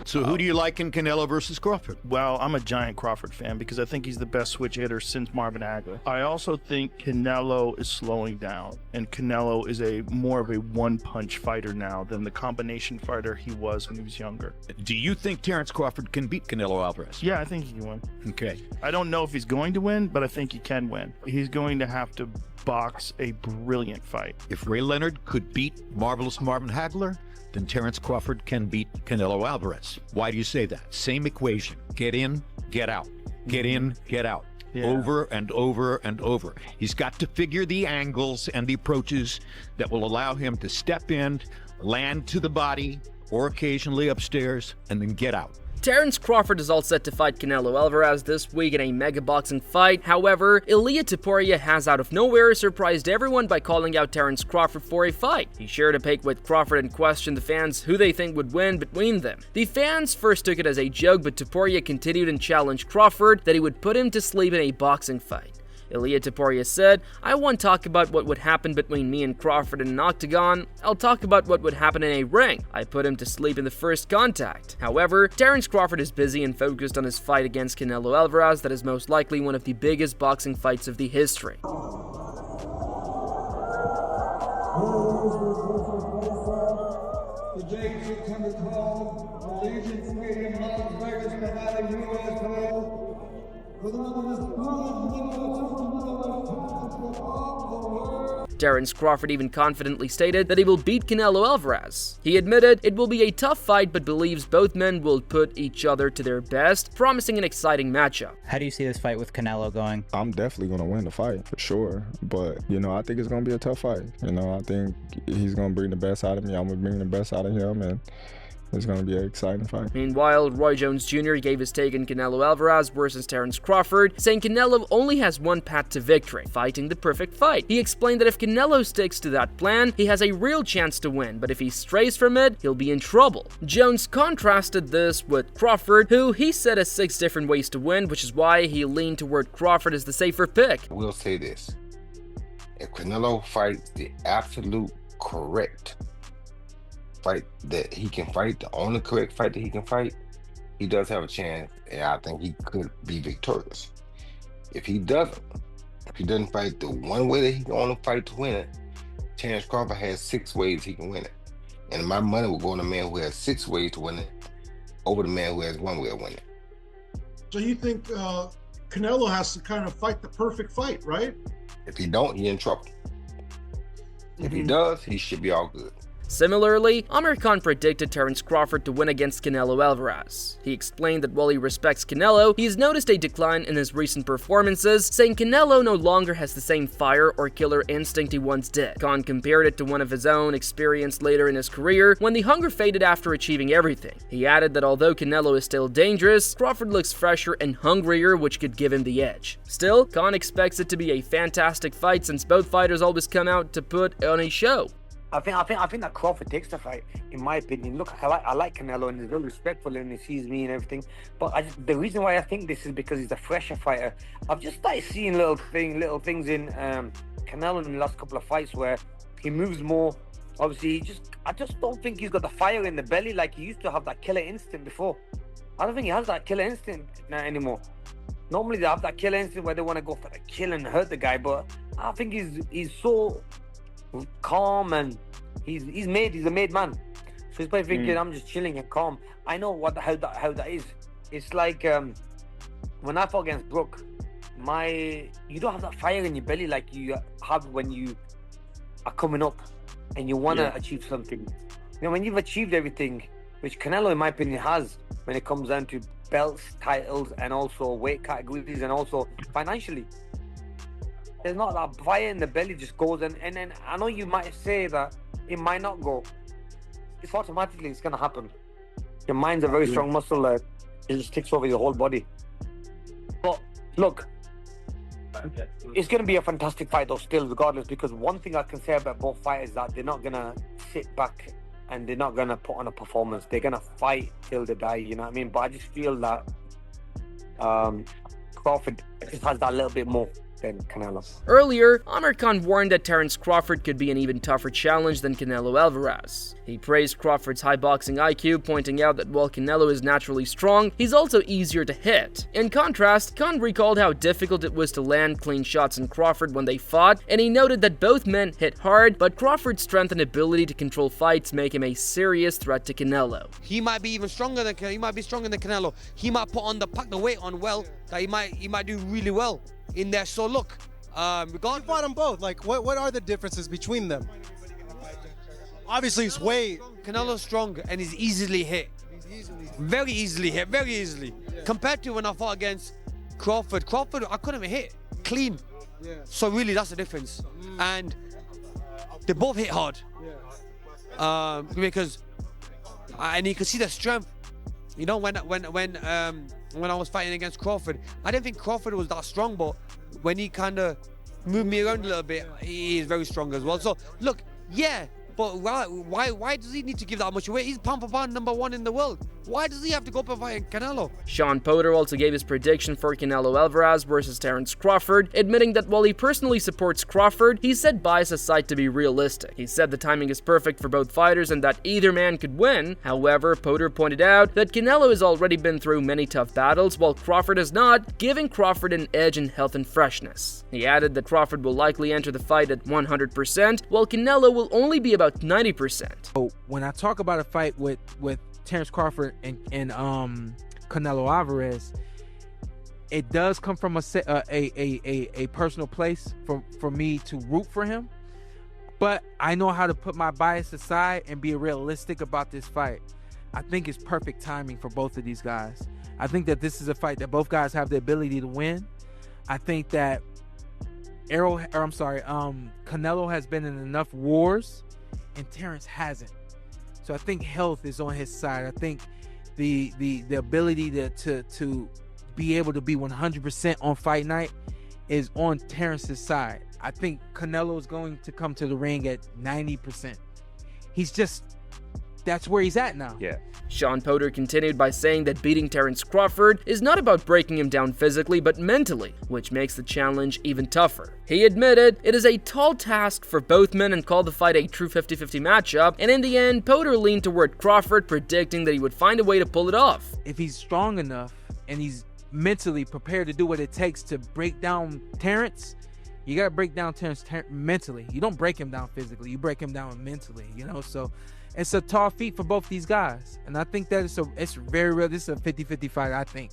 So who do you like in Canelo versus Crawford? Well, I'm a giant Crawford fan because I think he's the best switch hitter since Marvin Hagler. I also think Canelo is slowing down, and Canelo is more of a one-punch fighter now than the combination fighter he was when he was younger. Do you think Terrence Crawford can beat Canelo Alvarez? Yeah, I think he can win. Okay. I don't know if he's going to win, but I think he can win. He's going to have to box a brilliant fight. If Ray Leonard could beat Marvelous Marvin Hagler, then Terrence Crawford can beat Canelo Alvarez. Why do you say that? Same equation. Get in, get out. Get in, get out. Yeah. Over and over and over. He's got to figure the angles and the approaches that will allow him to step in, land to the body, or occasionally upstairs, and then get out. Terrence Crawford is all set to fight Canelo Alvarez this week in a mega boxing fight. However, Ilia Topuria has out of nowhere surprised everyone by calling out Terrence Crawford for a fight. He shared a pic with Crawford and questioned the fans who they think would win between them. The fans first took it as a joke, but Topuria continued and challenged Crawford that he would put him to sleep in a boxing fight. Ilia Topuria said, "I won't talk about what would happen between me and Crawford in an octagon. I'll talk about what would happen in a ring. I put him to sleep in the first contact." However, Terrence Crawford is busy and focused on his fight against Canelo Alvarez that is most likely one of the biggest boxing fights of the history. The Jake 612, Allegiant Stadium, Las Vegas, Nevada, USA. Terrence Crawford even confidently stated that he will beat Canelo Alvarez. He admitted it will be a tough fight but believes both men will put each other to their best, promising an exciting matchup. How do you see this fight with Canelo going? I'm definitely going to win the fight, for sure. But, I think it's going to be a tough fight. I think he's going to bring the best out of me. I'm going to bring the best out of him, and it's going to be an exciting fight. Meanwhile, Roy Jones Jr. gave his take on Canelo Alvarez versus Terrence Crawford, saying Canelo only has one path to victory, fighting the perfect fight. He explained that if Canelo sticks to that plan, he has a real chance to win, but if he strays from it, he'll be in trouble. Jones contrasted this with Crawford, who he said has 6 different ways to win, which is why he leaned toward Crawford as the safer pick. I will say this. If Canelo fights the absolute correct fight that he can fight, the only correct fight that he can fight, he does have a chance, and I think he could be victorious. If he doesn't fight the one way that he can only fight to win it, Terrence Crawford has 6 ways he can win it. And my money will go on the man who has 6 ways to win it over the man who has 1 way of winning. So you think Canelo has to kind of fight the perfect fight, right? If he don't, he's in trouble. If he does, he should be all good. Similarly, Amir Khan predicted Terrence Crawford to win against Canelo Alvarez. He explained that while he respects Canelo, he's noticed a decline in his recent performances, saying Canelo no longer has the same fire or killer instinct he once did. Khan compared it to one of his own experienced later in his career, when the hunger faded after achieving everything. He added that although Canelo is still dangerous, Crawford looks fresher and hungrier, which could give him the edge. Still, Khan expects it to be a fantastic fight since both fighters always come out to put on a show. I think that Crawford takes the fight, in my opinion. Look, I like Canelo and he's very respectful and he sees me and everything. But the reason why I think this is because he's a fresher fighter. I've just started seeing little things in Canelo in the last couple of fights where he moves more. Obviously, I just don't think he's got the fire in the belly like he used to have, that killer instinct before. I don't think he has that killer instinct now anymore. Normally they have that killer instinct where they want to go for the kill and hurt the guy, but I think he's so calm and he's a made man. So he's probably thinking, I'm just chilling and calm. I know how that is. It's like when I fought against Brooke, you don't have that fire in your belly like you have when you are coming up and you want to achieve something. When you've achieved everything, which Canelo in my opinion has, when it comes down to belts, titles, and also weight categories, and also financially, there's not that fire in the belly just goes, and then I know you might say that it might not go. It's automatically, it's gonna happen. Your mind's a very strong muscle, it just takes over your whole body. But look, it's gonna be a fantastic fight though still, regardless, because one thing I can say about both fighters is that they're not gonna sit back and they're not gonna put on a performance. They're gonna fight till they die, you know what I mean? But I just feel that Crawford just has that little bit more. than Canelo. Earlier, Amir Khan warned that Terrence Crawford could be an even tougher challenge than Canelo Alvarez. He praised Crawford's high boxing IQ, pointing out that while Canelo is naturally strong, he's also easier to hit. In contrast, Khan recalled how difficult it was to land clean shots in Crawford when they fought, and he noted that both men hit hard, but Crawford's strength and ability to control fights make him a serious threat to Canelo. He might be even stronger than Canelo. He might pack the weight on well, that he might do really well in there. So look, You fought them both. Like, what are the differences between them? Obviously, it's weight. Canelo's strong and he's easily hit. Very easily hit, very easily. Yeah. Compared to when I fought against Crawford, I couldn't even hit clean. Yeah. So really, that's the difference. And they both hit hard. Yeah. Because and you can see the strength. You know, when I was fighting against Crawford, I didn't think Crawford was that strong, but when he kind of moved me around a little bit, he is very strong as well. So look, yeah. But why does he need to give that much away? He's pound for pound #1 in the world. Why does he have to go up and fight Canelo? Sean Potter also gave his prediction for Canelo Alvarez versus Terrence Crawford, admitting that while he personally supports Crawford, he set bias aside to be realistic. He said the timing is perfect for both fighters and that either man could win. However, Potter pointed out that Canelo has already been through many tough battles, while Crawford has not, giving Crawford an edge in health and freshness. He added that Crawford will likely enter the fight at 100%, while Canelo will only be about 90%. So when I talk about a fight with Terrence Crawford and Canelo Alvarez, it does come from a personal place for me to root for him, but I know how to put my bias aside and be realistic about this fight. I think it's perfect timing for both of these guys. I think that this is a fight that both guys have the ability to win. I think that Canelo has been in enough wars and Terrence hasn't. So I think health is on his side. I think the ability to be able to be 100% on fight night is on Terrence's side. I think Canelo is going to come to the ring at 90%. That's where he's at now. Yeah. Sean Potter continued by saying that beating Terrence Crawford is not about breaking him down physically, but mentally, which makes the challenge even tougher. He admitted it is a tall task for both men and called the fight a true 50-50 matchup, and in the end, Potter leaned toward Crawford, predicting that he would find a way to pull it off. If he's strong enough and he's mentally prepared to do what it takes to break down Terrence, you got to break down Terrence mentally. You don't break him down physically, you break him down mentally, so it's a tall feat for both these guys, and I think that it's very real. This is a 50-50 fight, I think,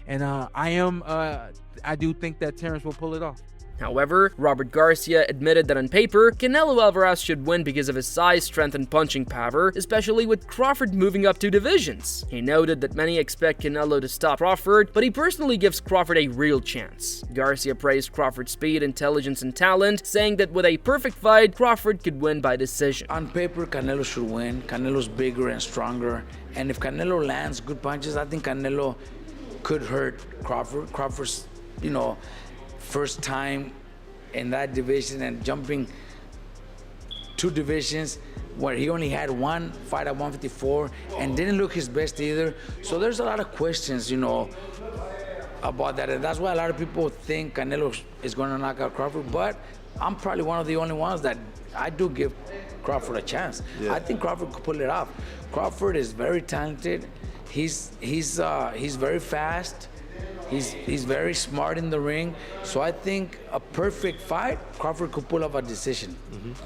and I do think that Terrence will pull it off. However, Robert Garcia admitted that on paper, Canelo Alvarez should win because of his size, strength, and punching power, especially with Crawford moving up 2 divisions. He noted that many expect Canelo to stop Crawford, but he personally gives Crawford a real chance. Garcia praised Crawford's speed, intelligence, and talent, saying that with a perfect fight, Crawford could win by decision. On paper, Canelo should win. Canelo's bigger and stronger, and if Canelo lands good punches, I think Canelo could hurt Crawford. Crawford's, first time in that division and jumping 2 divisions where he only had 1 fight at 154 and didn't look his best either. So there's a lot of questions, about that. And that's why a lot of people think Canelo is going to knock out Crawford. But I'm probably one of the only ones that I do give Crawford a chance. Yeah. I think Crawford could pull it off. Crawford is very talented. He's very fast. He's very smart in the ring, so I think a perfect fight, Crawford could pull off a decision.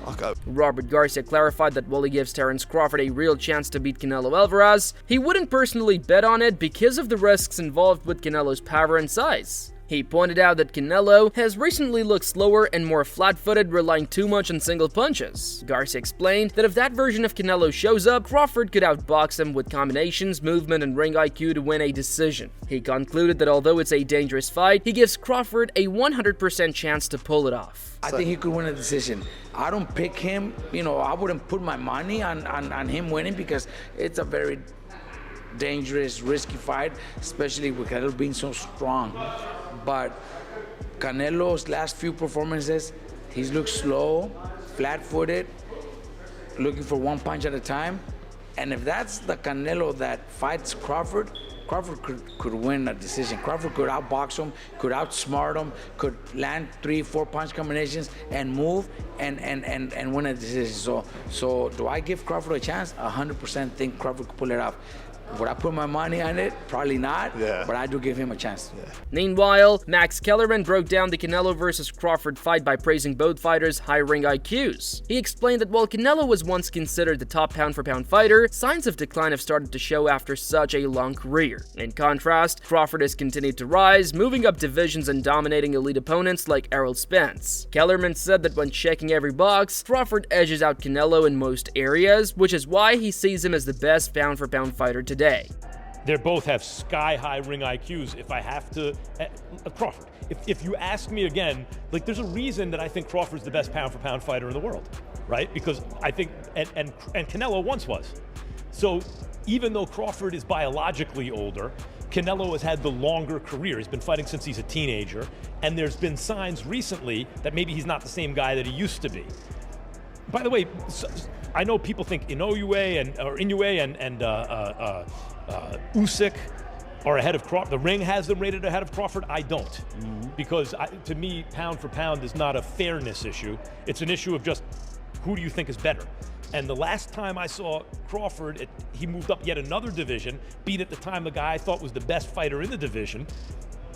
Okay. Robert Garcia clarified that while he gives Terrence Crawford a real chance to beat Canelo Alvarez, he wouldn't personally bet on it because of the risks involved with Canelo's power and size. He pointed out that Canelo has recently looked slower and more flat-footed, relying too much on single punches. Garcia explained that if that version of Canelo shows up, Crawford could outbox him with combinations, movement, and ring IQ to win a decision. He concluded that although it's a dangerous fight, he gives Crawford a 100% chance to pull it off. I think he could win a decision. I don't pick him, I wouldn't put my money on him winning because it's a very dangerous, risky fight, especially with Canelo being so strong. But Canelo's last few performances, he's looked slow, flat-footed, looking for 1 punch at a time. And if that's the Canelo that fights Crawford Crawford could win a decision. Crawford could outbox him, could outsmart him, could land 3-4 punch combinations and move and win a decision. So do I give Crawford a chance? 100% think Crawford could pull it off. Would I put my money on it? Probably not, but I do give him a chance. Meanwhile, Max Kellerman broke down the Canelo versus Crawford fight by praising both fighters' high ring IQs. He explained that while Canelo was once considered the top pound-for-pound fighter, signs of decline have started to show after such a long career. In contrast, Crawford has continued to rise, moving up divisions and dominating elite opponents like Errol Spence. Kellerman said that when checking every box, Crawford edges out Canelo in most areas, which is why he sees him as the best pound-for-pound fighter today. They both have sky-high ring IQs. If I have to, Crawford. If you ask me again, like there's a reason that I think Crawford's the best pound-for-pound fighter in the world, right? Because I think, and Canelo once was. So even though Crawford is biologically older, Canelo has had the longer career. He's been fighting since he's a teenager, and there's been signs recently that maybe he's not the same guy that he used to be. By the way, I know people think Inoue and Usyk are ahead of Crawford. The ring has them rated ahead of Crawford. I don't, because to me, pound for pound is not a fairness issue. It's an issue of just who do you think is better. And the last time I saw Crawford, he moved up yet another division, beat at the time the guy I thought was the best fighter in the division.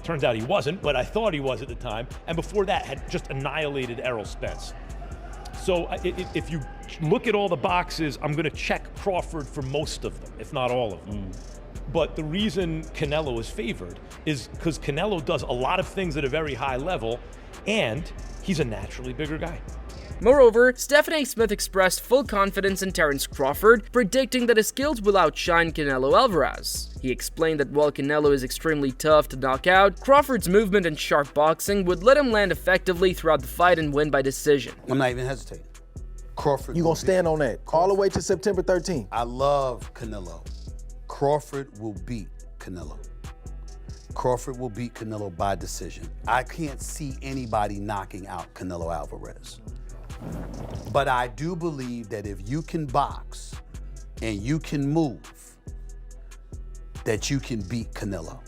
Turns out he wasn't, but I thought he was at the time. And before that, had just annihilated Errol Spence. So if you look at all the boxes, I'm going to check Crawford for most of them, if not all of them. But the reason Canelo is favored is because Canelo does a lot of things at a very high level, and he's a naturally bigger guy. Moreover, Stephen A. Smith expressed full confidence in Terrence Crawford, predicting that his skills will outshine Canelo Alvarez. He explained that while Canelo is extremely tough to knock out, Crawford's movement and sharp boxing would let him land effectively throughout the fight and win by decision. I'm not even hesitating. Crawford. You gonna stand on that all the way to September 13th? I love Canelo. Crawford will beat Canelo. Crawford will beat Canelo by decision. I can't see anybody knocking out Canelo Alvarez. But I do believe that if you can box and you can move, that you can beat Canelo.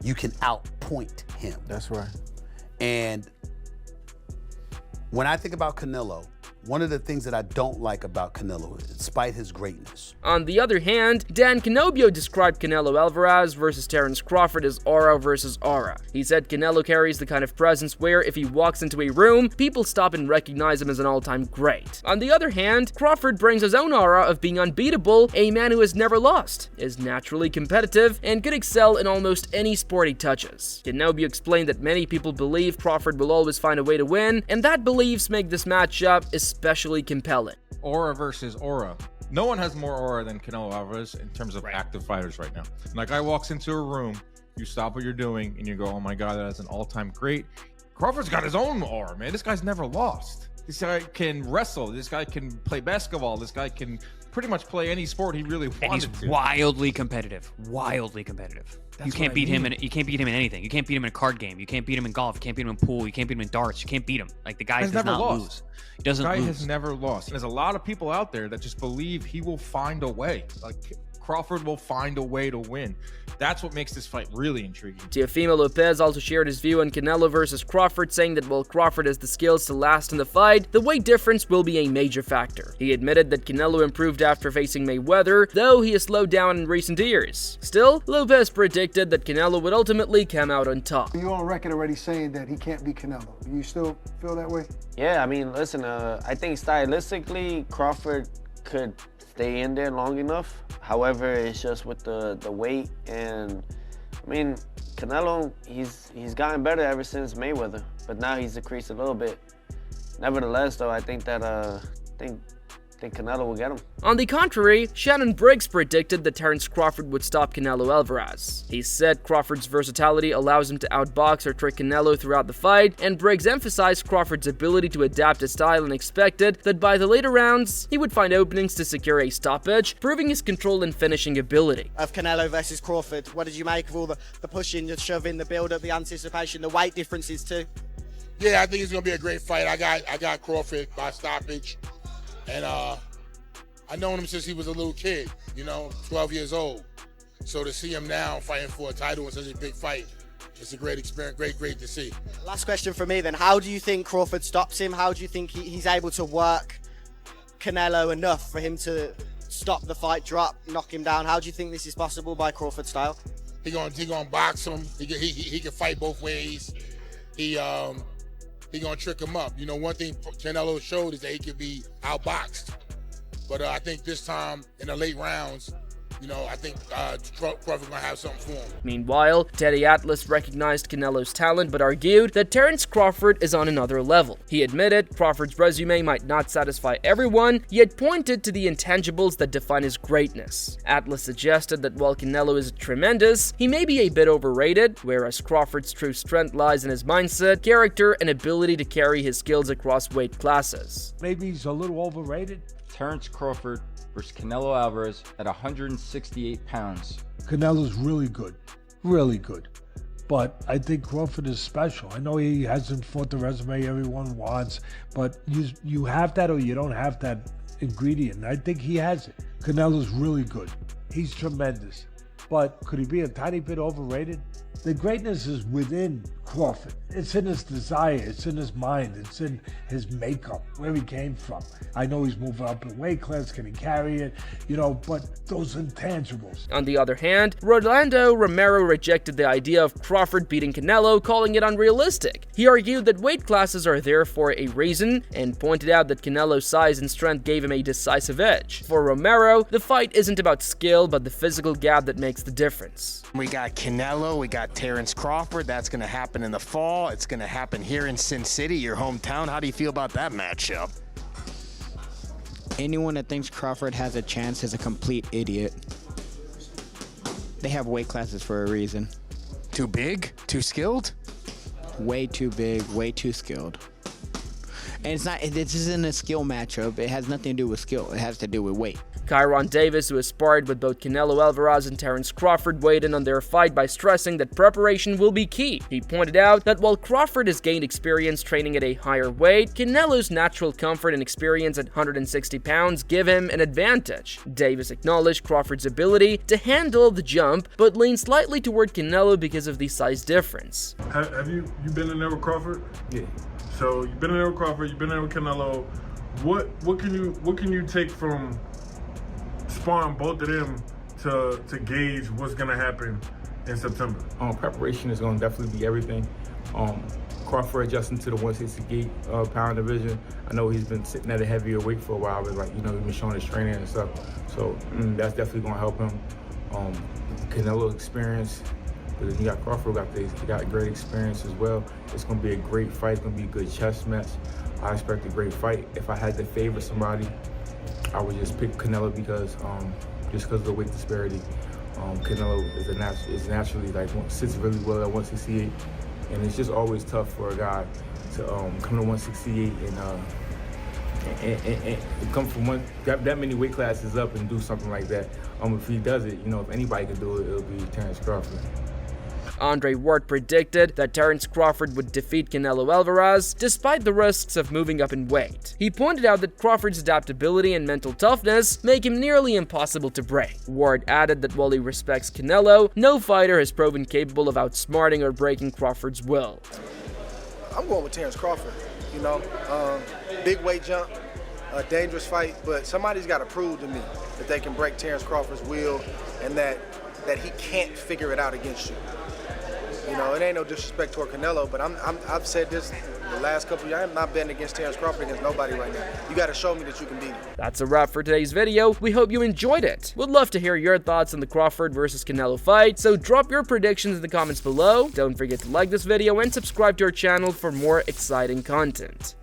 You can outpoint him. That's right. And when I think about Canelo, one of the things that I don't like about Canelo, despite his greatness. On the other hand, Dan Canobio described Canelo Alvarez versus Terrence Crawford as aura versus aura. He said Canelo carries the kind of presence where if he walks into a room, people stop and recognize him as an all-time great. On the other hand, Crawford brings his own aura of being unbeatable, a man who has never lost, is naturally competitive, and could excel in almost any sport he touches. Canobio explained that many people believe Crawford will always find a way to win, and that beliefs make this matchup especially compelling. Aura versus aura. No one has more aura than Canelo Alvarez in terms of active fighters right now. When a guy walks into a room, you stop what you're doing and you go, oh my God, that's an all-time great. Crawford's got his own aura, man. This guy's never lost. This guy can wrestle. This guy can play basketball. This guy can pretty much play any sport he really wanted to. And he's wildly competitive. Wildly competitive. You can't beat him in anything. You can't beat him in a card game. You can't beat him in golf. You can't beat him in pool. You can't beat him in darts. You can't beat him. Like the guy does not lose. He doesn't lose. The guy has never lost. And there's a lot of people out there that just believe he will find a way. Like Crawford will find a way to win. That's what makes this fight really intriguing. Teofimo Lopez also shared his view on Canelo versus Crawford, saying that while Crawford has the skills to last in the fight, the weight difference will be a major factor. He admitted that Canelo improved after facing Mayweather, though he has slowed down in recent years. Still, Lopez predicted that Canelo would ultimately come out on top. You're on record already saying that he can't beat Canelo. Do you still feel that way? Yeah, I mean, listen, I think stylistically, Crawford could stay in there long enough. However, it's just with the weight, and I mean, Canelo, he's gotten better ever since Mayweather, but now he's decreased a little bit. Nevertheless, though, I think that I think Canelo will get him. On the contrary, Shannon Briggs predicted that Terrence Crawford would stop Canelo Alvarez. He said Crawford's versatility allows him to outbox or trick Canelo throughout the fight, and Briggs emphasized Crawford's ability to adapt his style and expected that by the later rounds, he would find openings to secure a stoppage, proving his control and finishing ability. Of Canelo versus Crawford, what did you make of all the pushing, the shoving, the build-up, the anticipation, the weight differences too? Yeah, I think it's gonna be a great fight. I got Crawford by stoppage. And I've known him since he was a little kid, 12 years old. So to see him now fighting for a title in such a big fight, it's a great experience, great to see. Last question for me then. How do you think Crawford stops him? How do you think he's able to work Canelo enough for him to stop the fight, drop, knock him down? How do you think this is possible by Crawford style? He gonna box him. He can fight both ways. He gonna trick him up. You know, one thing Canelo showed is that he could be outboxed. But I think this time in the late rounds, you know, I think Crawford gonna have something for him. Meanwhile, Teddy Atlas recognized Canelo's talent but argued that Terrence Crawford is on another level. He admitted Crawford's resume might not satisfy everyone, yet pointed to the intangibles that define his greatness. Atlas suggested that while Canelo is tremendous, he may be a bit overrated, whereas Crawford's true strength lies in his mindset, character, and ability to carry his skills across weight classes. Maybe he's a little overrated. Terrence Crawford versus Canelo Alvarez at 168 pounds. Canelo's really good, really good. But I think Crawford is special. I know he hasn't fought the resume everyone wants, but you have that or you don't have that ingredient. I think he has it. Canelo's really good. He's tremendous. But could he be a tiny bit overrated? The greatness is within Crawford. It's in his desire, it's in his mind, it's in his makeup, where he came from. I know he's moving up in weight class, can he carry it? You know, but those intangibles. On the other hand, Rolando Romero rejected the idea of Crawford beating Canelo, calling it unrealistic. He argued that weight classes are there for a reason, and pointed out that Canelo's size and strength gave him a decisive edge. For Romero, the fight isn't about skill, but the physical gap that makes the difference. We got Canelo, we got Terrence Crawford. That's going to happen in the fall. It's going to happen here in Sin City, your hometown. How do you feel about that matchup? Anyone that thinks Crawford has a chance is a complete idiot. They have weight classes for a reason. Too big? Too skilled? Way too big, way too skilled. And this isn't a skill matchup. It has nothing to do with skill. It has to do with weight. Kyron Davis, who has sparred with both Canelo Alvarez and Terrence Crawford, weighed in on their fight by stressing that preparation will be key. He pointed out that while Crawford has gained experience training at a higher weight, Canelo's natural comfort and experience at 160 pounds give him an advantage. Davis acknowledged Crawford's ability to handle the jump, but leaned slightly toward Canelo because of the size difference. Have you been in there with Crawford? Yeah. So you've been in there with Crawford, you've been in there with Canelo. What can you take from sparring both of them to gauge what's gonna happen in September? Preparation is gonna definitely be everything. Crawford adjusting to the 168 pound division. I know he's been sitting at a heavier weight for a while, but he's been showing his training and stuff. So that's definitely gonna help him. Canelo experience, but then you got Crawford got great experience as well. It's gonna be a great fight. It's gonna be a good chess match. I expect a great fight. If I had to favor somebody, I would just pick Canelo because just because of the weight disparity. Canelo is naturally sits really well at 168, and it's just always tough for a guy to come to 168 and come from that many weight classes up and do something like that. If he does it, if anybody can do it, it'll be Terrence Crawford. Andre Ward predicted that Terrence Crawford would defeat Canelo Alvarez despite the risks of moving up in weight. He pointed out that Crawford's adaptability and mental toughness make him nearly impossible to break. Ward added that while he respects Canelo, no fighter has proven capable of outsmarting or breaking Crawford's will. I'm going with Terrence Crawford. Big weight jump, a dangerous fight, but somebody's got to prove to me that they can break Terrence Crawford's will and that he can't figure it out against you. It ain't no disrespect toward Canelo, but I've said this the last couple of years. I'm not betting against Terrence Crawford against nobody right now. You got to show me that you can beat him. That's a wrap for today's video. We hope you enjoyed it. We'd love to hear your thoughts on the Crawford versus Canelo fight, so drop your predictions in the comments below. Don't forget to like this video and subscribe to our channel for more exciting content.